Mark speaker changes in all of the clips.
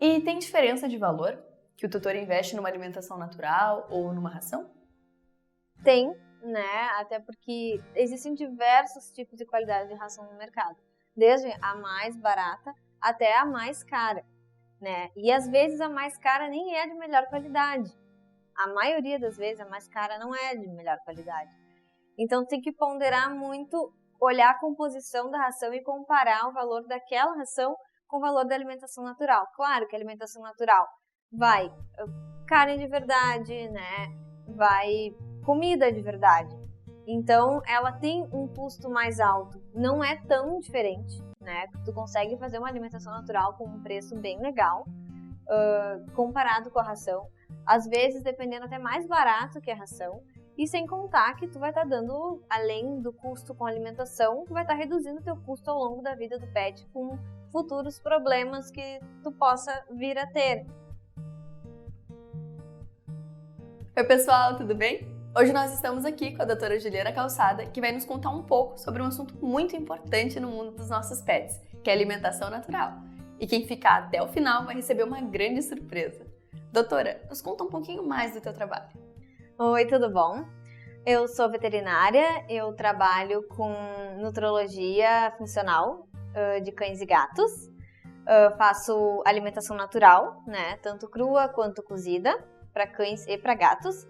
Speaker 1: E tem diferença de valor que o tutor investe numa alimentação natural ou numa ração?
Speaker 2: Tem, né? Até porque existem diversos tipos de qualidade de ração no mercado, desde a mais barata até a mais cara, né? E às vezes a mais cara nem é de melhor qualidade. A maioria das vezes a mais cara não é de melhor qualidade. Então tem que ponderar muito, olhar a composição da ração e comparar o valor daquela ração com o valor da alimentação natural. Claro que a alimentação natural vai carne de verdade, né? Vai comida de verdade. Então ela tem um custo mais alto. Não é tão diferente, né? Tu consegue fazer uma alimentação natural com um preço bem legal, comparado com a ração. Às vezes, dependendo, até mais barato que a ração. E sem contar que tu vai estar dando, além do custo com alimentação, tu vai estar reduzindo o teu custo ao longo da vida do pet com futuros problemas que tu possa vir a ter.
Speaker 1: Oi pessoal, tudo bem? Hoje nós estamos aqui com a doutora Juliana Calçada, que vai nos contar um pouco sobre um assunto muito importante no mundo dos nossos pets, que é a alimentação natural. E quem ficar até o final vai receber uma grande surpresa. Doutora, nos conta um pouquinho mais do teu trabalho.
Speaker 2: Oi, tudo bom? Eu sou veterinária, eu trabalho com nutrologia funcional de cães e gatos. Faço alimentação natural, né? Tanto crua quanto cozida, para cães e para gatos.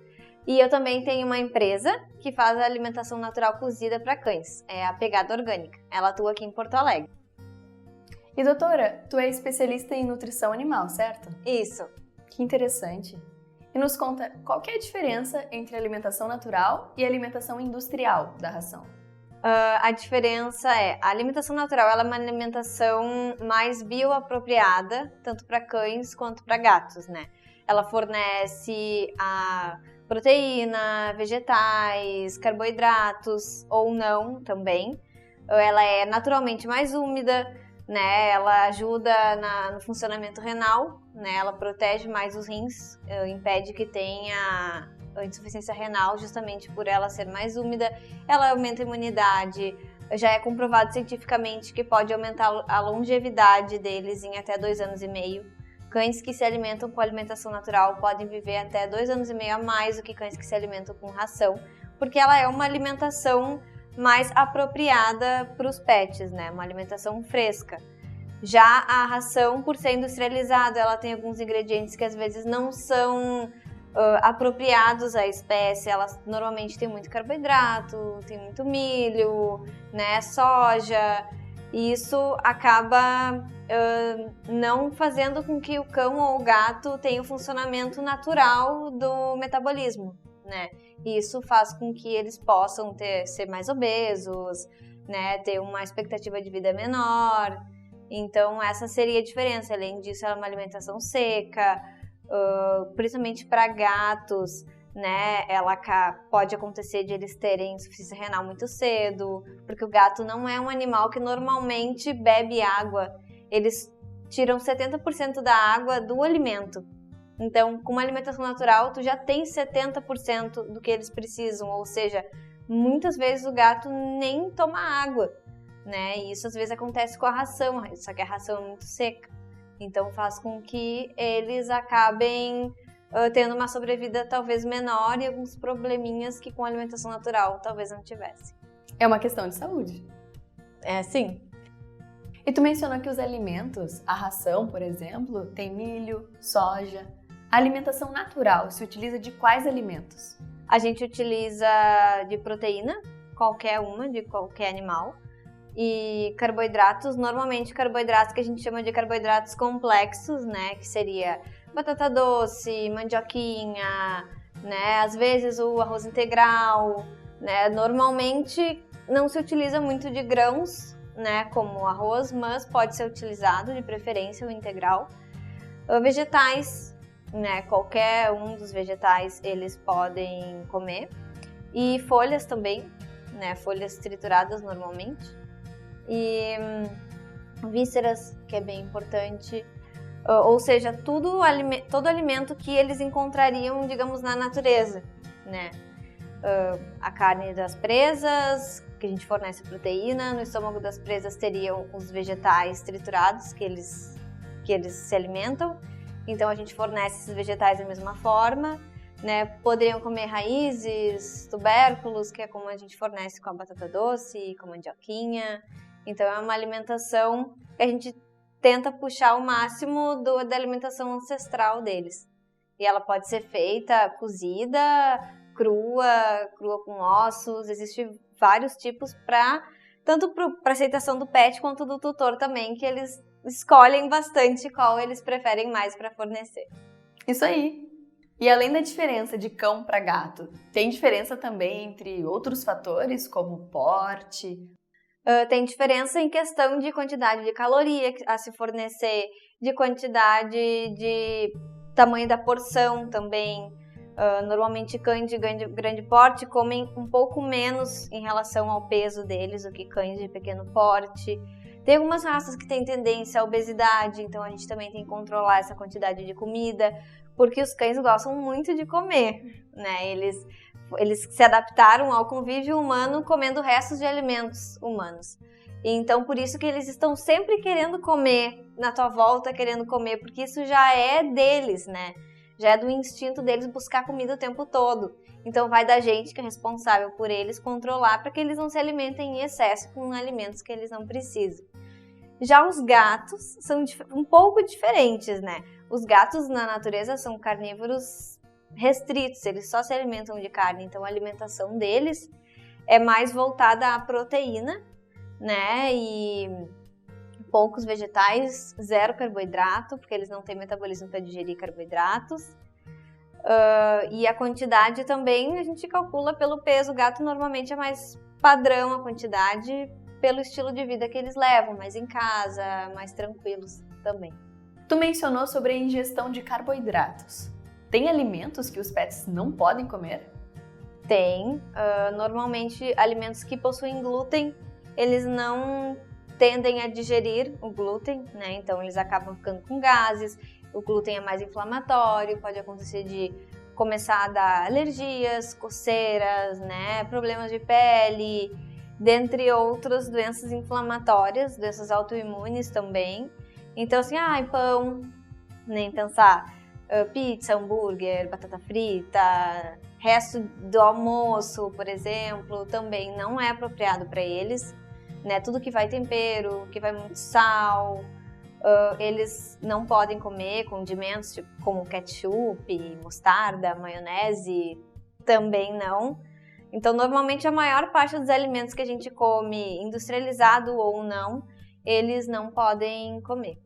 Speaker 2: E eu também tenho uma empresa que faz a alimentação natural cozida para cães, é a Pegada Orgânica. Ela atua aqui em Porto Alegre.
Speaker 1: E doutora, tu é especialista em nutrição animal, certo?
Speaker 2: Isso.
Speaker 1: Que interessante. E nos conta, qual que é a diferença entre a alimentação natural e a alimentação industrial da ração?
Speaker 2: A diferença é, a alimentação natural ela é uma alimentação mais bioapropriada, tanto para cães quanto para gatos, né? Ela fornece a proteína, vegetais, carboidratos ou não também. Ela é naturalmente mais úmida, né? Ela ajuda no funcionamento renal, né? Ela protege mais os rins, impede que tenha insuficiência renal justamente por ela ser mais úmida. Ela aumenta a imunidade, já é comprovado cientificamente que pode aumentar a longevidade deles em até 2 anos e meio. Cães que se alimentam com alimentação natural podem viver até 2 anos e meio a mais do que cães que se alimentam com ração, porque ela é uma alimentação mais apropriada para os pets, né? Uma alimentação fresca. Já a ração, por ser industrializada, ela tem alguns ingredientes que às vezes não são apropriados à espécie. Ela normalmente tem muito carboidrato, tem muito milho, né? Soja. E isso acaba não fazendo com que o cão ou o gato tenha o funcionamento natural do metabolismo, né? E isso faz com que eles possam ser mais obesos, né? Ter uma expectativa de vida menor. Então, essa seria a diferença. Além disso, ela é uma alimentação seca, principalmente para gatos, né? Ela pode acontecer de eles terem insuficiência renal muito cedo, porque o gato não é um animal que normalmente bebe água. Eles tiram 70% da água do alimento. Então, com uma alimentação natural, tu já tem 70% do que eles precisam, ou seja, muitas vezes o gato nem toma água, né? E isso às vezes acontece com a ração, só que a ração é muito seca. Então, faz com que eles acabem tendo uma sobrevida talvez menor e alguns probleminhas que com a alimentação natural talvez não tivesse.
Speaker 1: É uma questão de saúde.
Speaker 2: É, sim.
Speaker 1: E tu mencionou que os alimentos, a ração, por exemplo, tem milho, soja. A alimentação natural se utiliza de quais alimentos?
Speaker 2: A gente utiliza de proteína, qualquer uma, de qualquer animal. E carboidratos, normalmente carboidratos que a gente chama de carboidratos complexos, né? Que seria batata doce, mandioquinha, né? Às vezes o arroz integral, né? Normalmente não se utiliza muito de grãos, né? Como o arroz, mas pode ser utilizado de preferência o integral. Vegetais, né? Qualquer um dos vegetais eles podem comer. E folhas também, né? Folhas trituradas normalmente. E vísceras, que é bem importante, ou seja, todo alimento que eles encontrariam, digamos, na natureza, né? A carne das presas, que a gente fornece proteína, no estômago das presas teriam os vegetais triturados, que eles que eles se alimentam, então a gente fornece esses vegetais da mesma forma, né? Poderiam comer raízes, tubérculos, que é como a gente fornece com a batata doce, com a mandioquinha. Então é uma alimentação que a gente tenta puxar o máximo da alimentação ancestral deles. E ela pode ser feita cozida, crua com ossos, existem vários tipos tanto para aceitação do pet quanto do tutor também, que eles escolhem bastante qual eles preferem mais para fornecer.
Speaker 1: Isso aí! E além da diferença de cão para gato, tem diferença também entre outros fatores, como porte?
Speaker 2: Tem diferença em questão de quantidade de caloria a se fornecer, de quantidade de tamanho da porção também. Normalmente cães de grande porte comem um pouco menos em relação ao peso deles do que cães de pequeno porte. Tem algumas raças que têm tendência à obesidade, então a gente também tem que controlar essa quantidade de comida, porque os cães gostam muito de comer, né? Eles se adaptaram ao convívio humano comendo restos de alimentos humanos. Então, por isso que eles estão sempre querendo comer, na tua volta querendo comer, porque isso já é deles, né? Já é do instinto deles buscar comida o tempo todo. Então, vai da gente, que é responsável por eles, controlar para que eles não se alimentem em excesso com alimentos que eles não precisam. Já os gatos são um pouco diferentes, né? Os gatos na natureza são carnívoros restritos, eles só se alimentam de carne, então a alimentação deles é mais voltada à proteína, né? E poucos vegetais, zero carboidrato, porque eles não têm metabolismo para digerir carboidratos. E a quantidade também a gente calcula pelo peso. O gato normalmente é mais padrão a quantidade pelo estilo de vida que eles levam, mais em casa, mais tranquilos também.
Speaker 1: Tu mencionou sobre a ingestão de carboidratos. Tem alimentos que os pets não podem comer?
Speaker 2: Tem. Normalmente, alimentos que possuem glúten, eles não tendem a digerir o glúten, né? Então, eles acabam ficando com gases. O glúten é mais inflamatório, pode acontecer de começar a dar alergias, coceiras, né? Problemas de pele, dentre outras doenças inflamatórias, doenças autoimunes também. Então, assim, pão, nem pensar. Pizza, hambúrguer, batata frita, resto do almoço, por exemplo, também não é apropriado para eles, né? Tudo que vai tempero, que vai muito sal, eles não podem comer condimentos tipo, como ketchup, mostarda, maionese, também não. Então, normalmente a maior parte dos alimentos que a gente come, industrializado ou não, eles não podem comer.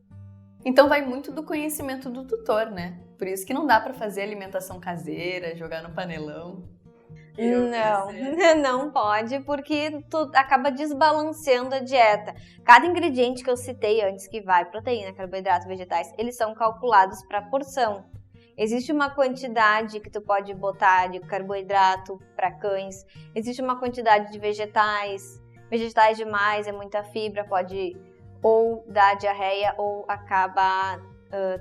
Speaker 1: Então vai muito do conhecimento do tutor, né? Por isso que não dá para fazer alimentação caseira, jogar no panelão.
Speaker 2: Não pode, porque tu acaba desbalanceando a dieta. Cada ingrediente que eu citei antes, que vai proteína, carboidrato, vegetais, eles são calculados para porção. Existe uma quantidade que tu pode botar de carboidrato para cães, existe uma quantidade de vegetais demais, é muita fibra, pode ou dar diarreia ou acaba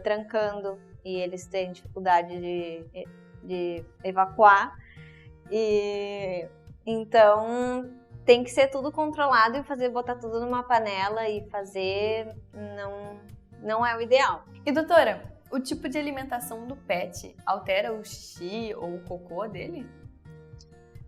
Speaker 2: trancando e eles têm dificuldade de evacuar. E então tem que ser tudo controlado e botar tudo numa panela e fazer não é o ideal.
Speaker 1: E doutora, o tipo de alimentação do pet altera o xixi ou o cocô dele?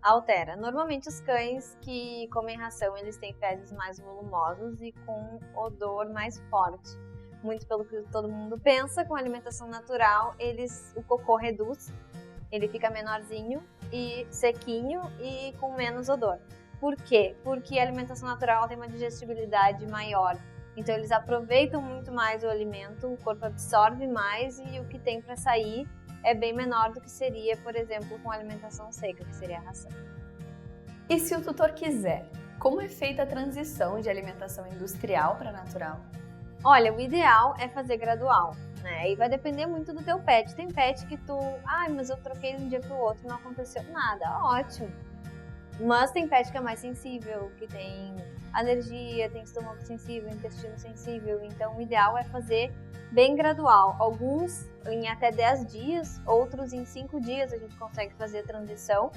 Speaker 2: Altera. Normalmente os cães que comem ração, eles têm fezes mais volumosos e com odor mais forte. Muito pelo que todo mundo pensa, com alimentação natural, o cocô reduz, ele fica menorzinho e sequinho e com menos odor. Por quê? Porque a alimentação natural tem uma digestibilidade maior. Então eles aproveitam muito mais o alimento, o corpo absorve mais e o que tem para sair é bem menor do que seria, por exemplo, com alimentação seca, que seria a ração.
Speaker 1: E se o tutor quiser, como é feita a transição de alimentação industrial para natural?
Speaker 2: Olha, o ideal é fazer gradual, né? E vai depender muito do teu pet. Tem pet que mas eu troquei de um dia para o outro, não aconteceu nada, ótimo. Mas tem pet que é mais sensível, que tem alergia, tem estômago sensível, intestino sensível. Então, o ideal é fazer bem gradual. Alguns em até 10 dias, outros em 5 dias a gente consegue fazer a transição,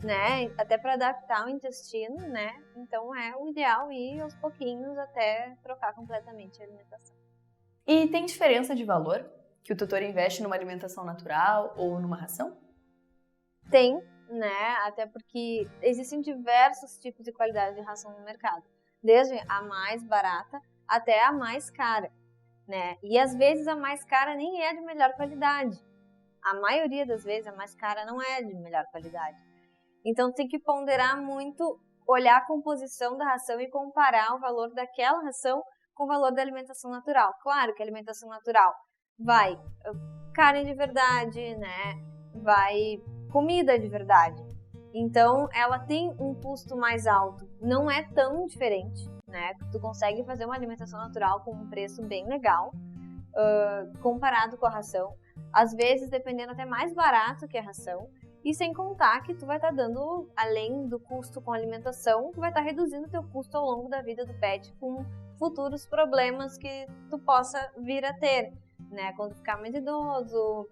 Speaker 2: né? Até para adaptar o intestino, né? Então, é o ideal ir aos pouquinhos até trocar completamente a alimentação.
Speaker 1: E tem diferença de valor que o tutor investe numa alimentação natural ou numa ração?
Speaker 2: Tem, né? Até porque existem diversos tipos de qualidade de ração no mercado, desde a mais barata até a mais cara, né? E às vezes a mais cara nem é de melhor qualidade. A maioria das vezes a mais cara não é de melhor qualidade. Então tem que ponderar muito, olhar a composição da ração e comparar o valor daquela ração com o valor da alimentação natural. Claro que a alimentação natural vai carne de verdade, né? Vai comida de verdade. Então ela tem um custo mais alto. Não é tão diferente, né? Tu consegue fazer uma alimentação natural com um preço bem legal, comparado com a ração. Às vezes, dependendo, até mais barato que a ração. E sem contar que tu vai estar dando, além do custo com alimentação, tu vai estar reduzindo o teu custo ao longo da vida do pet com futuros problemas que tu possa vir a ter, né? Quando ficar mais idoso,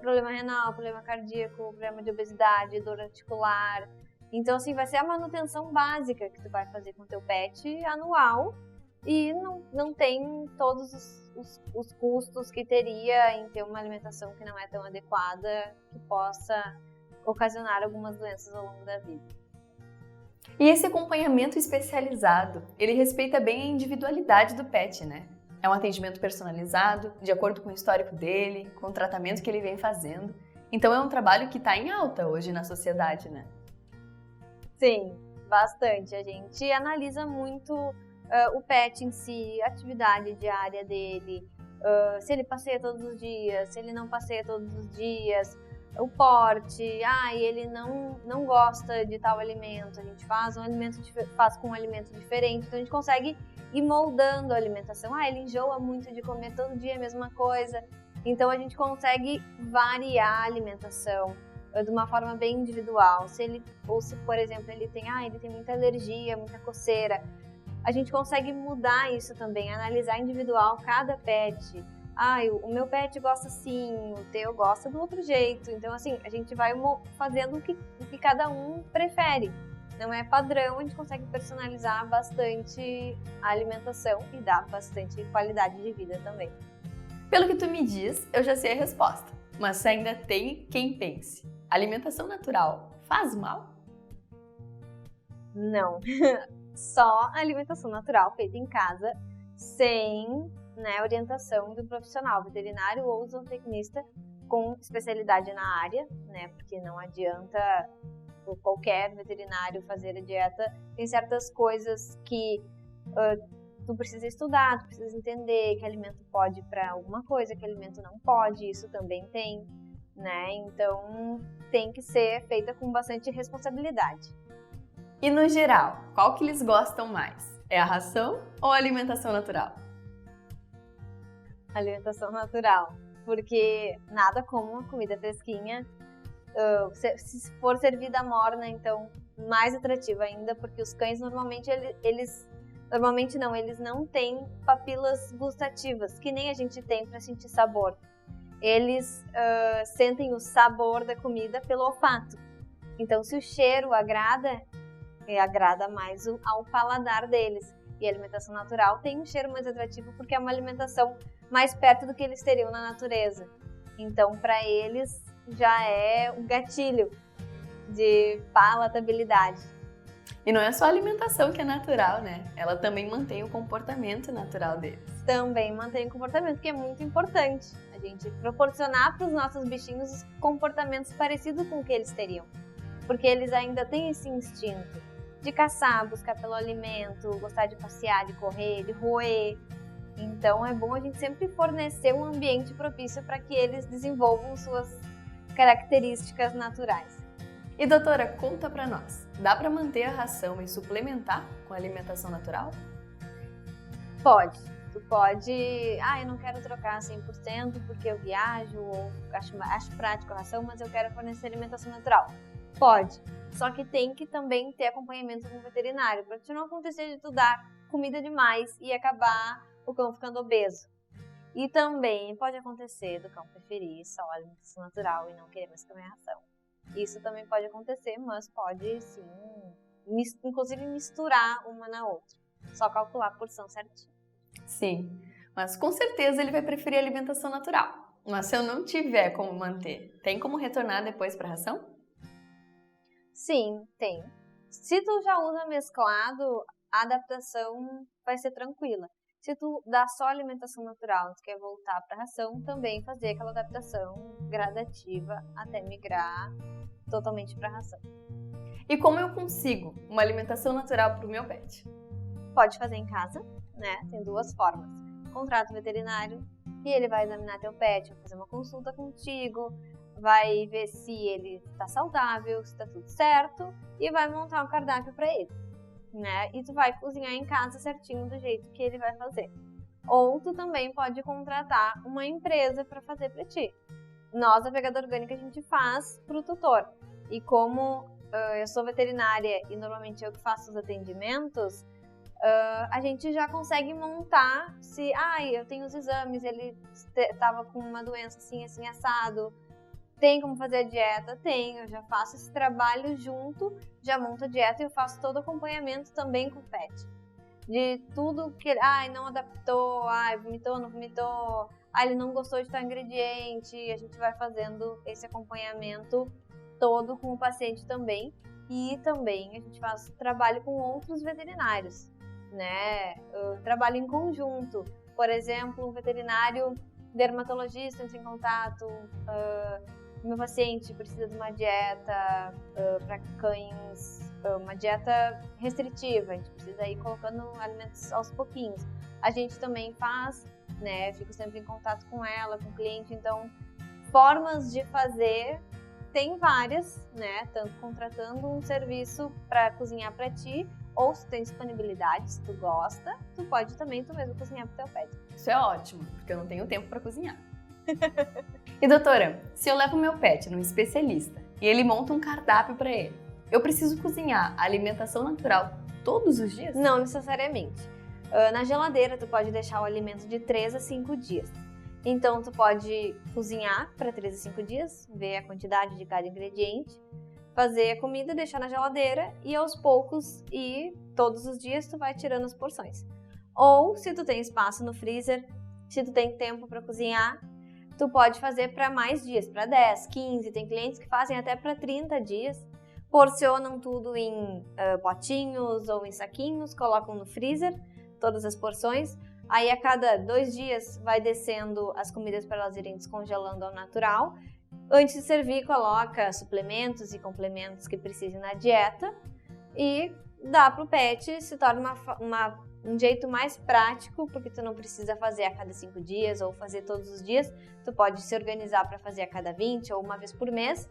Speaker 2: problema renal, problema cardíaco, problema de obesidade, dor articular. Então, assim, vai ser a manutenção básica que tu vai fazer com o teu pet anual e não tem todos os custos que teria em ter uma alimentação que não é tão adequada, que possa ocasionar algumas doenças ao longo da vida.
Speaker 1: E esse acompanhamento especializado, ele respeita bem a individualidade do pet, né? É um atendimento personalizado, de acordo com o histórico dele, com o tratamento que ele vem fazendo. Então é um trabalho que está em alta hoje na sociedade, né?
Speaker 2: Sim, bastante. A gente analisa muito o pet em si, a atividade diária dele, se ele passeia todos os dias, se ele não passeia todos os dias, o porte, ele não gosta de tal alimento, a gente faz com um alimento diferente, então a gente consegue ir moldando a alimentação. Ele enjoa muito de comer todo dia a mesma coisa, então a gente consegue variar a alimentação de uma forma bem individual. Se, por exemplo, ele tem muita alergia, muita coceira, a gente consegue mudar isso também, analisar individual cada pet. O meu pet gosta assim, o teu gosta do outro jeito. Então, assim, a gente vai fazendo o que cada um prefere. Não é padrão, a gente consegue personalizar bastante a alimentação e dar bastante qualidade de vida também.
Speaker 1: Pelo que tu me diz, eu já sei a resposta, mas ainda tem quem pense. Alimentação natural faz mal?
Speaker 2: Não. Só alimentação natural feita em casa, sem orientação do profissional, veterinário ou zootecnista com especialidade na área, né? Porque não adianta qualquer veterinário fazer a dieta. Tem certas coisas que tu precisa estudar, tu precisa entender que alimento pode para alguma coisa, que alimento não pode, isso também tem, né? Então tem que ser feita com bastante responsabilidade.
Speaker 1: E no geral, qual que eles gostam mais? É a ração ou a alimentação natural?
Speaker 2: Alimentação natural, porque nada como uma comida fresquinha. Se for servida morna, então mais atrativa ainda, porque os cães normalmente eles não têm papilas gustativas, que nem a gente tem para sentir sabor. Eles sentem o sabor da comida pelo olfato. Então, se o cheiro agrada mais ao paladar deles. E a alimentação natural tem um cheiro mais atrativo porque é uma alimentação mais perto do que eles teriam na natureza. Então, para eles, já é um gatilho de palatabilidade.
Speaker 1: E não é só a alimentação que é natural, né? Ela também mantém o comportamento natural deles.
Speaker 2: Também mantém o comportamento, que é muito importante. A gente proporcionar para os nossos bichinhos comportamentos parecidos com o que eles teriam. Porque eles ainda têm esse instinto de caçar, buscar pelo alimento, gostar de passear, de correr, de roer. Então é bom a gente sempre fornecer um ambiente propício para que eles desenvolvam suas características naturais.
Speaker 1: E doutora, conta pra nós, dá para manter a ração e suplementar com a alimentação natural?
Speaker 2: Pode. Tu pode, eu não quero trocar 100% porque eu viajo ou acho prático a ração, mas eu quero fornecer alimentação natural. Pode, só que tem que também ter acompanhamento com o veterinário, para não acontecer de tu dar comida demais e acabar o cão ficando obeso. E também pode acontecer do cão preferir só a alimentação natural e não querer mais comer ração. Isso também pode acontecer, mas pode sim, inclusive misturar uma na outra. Só calcular a porção certinho.
Speaker 1: Sim, mas com certeza ele vai preferir alimentação natural. Mas se eu não tiver como manter, tem como retornar depois para a ração?
Speaker 2: Sim, tem. Se tu já usa mesclado, a adaptação vai ser tranquila. Se tu dá só alimentação natural e tu quer voltar para a ração, também fazer aquela adaptação gradativa até migrar totalmente para a ração.
Speaker 1: E como eu consigo uma alimentação natural para o meu pet?
Speaker 2: Pode fazer em casa, né? Tem duas formas. Contrata um veterinário e ele vai examinar teu pet, vai fazer uma consulta contigo, vai ver se ele está saudável, se está tudo certo e vai montar um cardápio para ele, né? E tu vai cozinhar em casa certinho do jeito que ele vai fazer. Ou tu também pode contratar uma empresa para fazer para ti. Nós, a Pegada Orgânica, a gente faz pro tutor. E como eu sou veterinária e normalmente eu que faço os atendimentos, a gente já consegue montar se, eu tenho os exames, ele estava com uma doença assim, assim, assado, tem como fazer a dieta? Tem, eu já faço esse trabalho junto, já monto a dieta e eu faço todo o acompanhamento também com o pet. De tudo que ele, não adaptou, vomitou, não vomitou, ele não gostou de tal ingrediente, a gente vai fazendo esse acompanhamento todo com o paciente também. E também a gente faz trabalho com outros veterinários, né? Trabalho em conjunto. Por exemplo, um veterinário dermatologista entra em contato, meu paciente precisa de uma dieta para cães, uma dieta restritiva, a gente precisa ir colocando alimentos aos pouquinhos. A gente também faz, né? Fico sempre em contato com ela, com o cliente, então formas de fazer tem várias, né? Tanto contratando um serviço para cozinhar para ti, ou se tem disponibilidade, se tu gosta, tu pode também tu mesmo cozinhar pro teu pet.
Speaker 1: Isso é ótimo, porque eu não tenho tempo para cozinhar. E doutora, se eu levo meu pet num especialista e ele monta um cardápio para ele, eu preciso cozinhar a alimentação natural todos os dias?
Speaker 2: Não necessariamente. Na geladeira tu pode deixar o alimento de 3 a 5 dias. Então tu pode cozinhar para 3 a 5 dias, ver a quantidade de cada ingrediente, fazer a comida, deixar na geladeira e aos poucos e todos os dias tu vai tirando as porções. Ou se tu tem espaço no freezer, se tu tem tempo para cozinhar, tu pode fazer para mais dias, para 10, 15, tem clientes que fazem até para 30 dias, porcionam tudo em potinhos ou em saquinhos, colocam no freezer, todas as porções, aí a cada 2 dias vai descendo as comidas para elas irem descongelando ao natural. Antes de servir, coloca suplementos e complementos que precisem na dieta e dá pro pet, se torna um jeito mais prático, porque tu não precisa fazer a cada 5 dias ou fazer todos os dias, tu pode se organizar para fazer a cada 20 ou uma vez por mês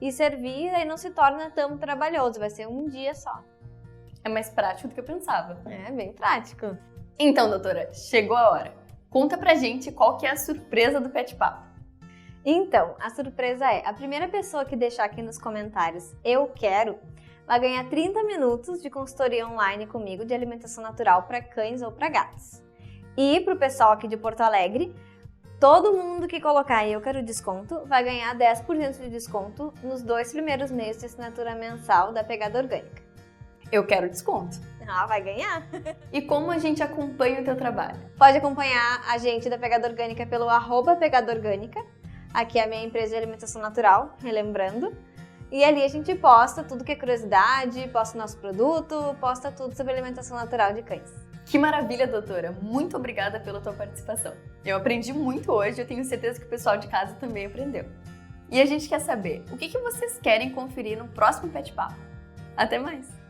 Speaker 2: e servir, aí não se torna tão trabalhoso, vai ser um dia só.
Speaker 1: É mais prático do que eu pensava.
Speaker 2: É bem prático.
Speaker 1: Então, doutora, chegou a hora. Conta pra gente qual que é a surpresa do Pet Papo.
Speaker 2: Então, a surpresa é, a primeira pessoa que deixar aqui nos comentários "eu quero", vai ganhar 30 minutos de consultoria online comigo de alimentação natural para cães ou para gatos. E pro pessoal aqui de Porto Alegre, todo mundo que colocar "eu quero desconto" vai ganhar 10% de desconto nos 2 primeiros meses de assinatura mensal da Pegada Orgânica.
Speaker 1: Eu quero desconto.
Speaker 2: Vai ganhar!
Speaker 1: E como a gente acompanha o teu trabalho?
Speaker 2: Pode acompanhar a gente da Pegada Orgânica pelo @pegadorgânica. Aqui é a minha empresa de alimentação natural, relembrando. E ali a gente posta tudo que é curiosidade, posta o nosso produto, posta tudo sobre alimentação natural de cães.
Speaker 1: Que maravilha, doutora! Muito obrigada pela tua participação. Eu aprendi muito hoje e eu tenho certeza que o pessoal de casa também aprendeu. E a gente quer saber, o que vocês querem conferir no próximo Pet Papo? Até mais!